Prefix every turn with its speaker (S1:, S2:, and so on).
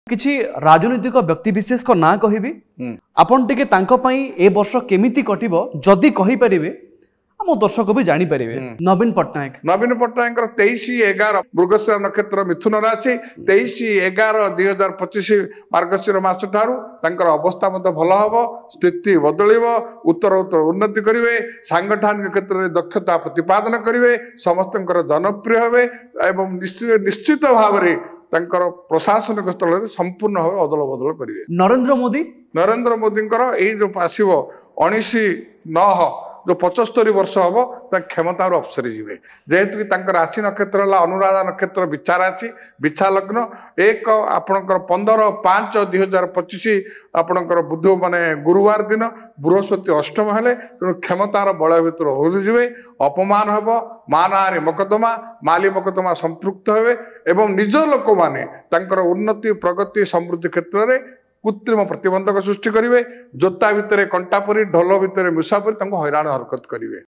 S1: किछि राजनीतिक व्यक्तिविशेष को ना कहबी आपन टिके तांको पई ए वर्ष केमिति कटिबो जदि कहि परिबे हम दर्शक भी जानी परिबे। नवीन पट्टनायक
S2: 23/11 मृगशिरा नक्षत्र मिथुन राशि 23/11/2025 मार्गशिर मास ठारू तांकर अवस्था मत भल हबो स्थिति बदलिबो उत्तर उत्तर उन्नति करिवे सांगठनिक क्षेत्र में दक्षता प्रतिपादन करिवे समस्तंकर जनप्रिय हेबे एवं निश्चित भाव में तांकर प्रशासनिक स्थल में संपूर्ण भाव अदल बदल करिवे। नरेंद्र मोदी जो आसो 19/9 जो 75 वर्ष हम क्षमता अवसरी जी जेहेतु कि राशि नक्षत्र है अनुराधा नक्षत्र बिछा राशि बिछा लग्न एक आपणकर 15/5/2025 आपणकर बुध माने गुरुवार दिन बृहस्पति अष्टम हेले तेणु क्षमतार बल भर होजे अपमान हम मा ना मकदमा माली मकदमा संपृक्त हे एवं निज लोक मैंने उन्नति प्रगति समृद्धि क्षेत्र में कृत्रिम प्रतिबंधक सृष्टि करेंगे जोता भितर कंटा परी ढोल भितर मूषा परी हैरान हरकत करेंगे।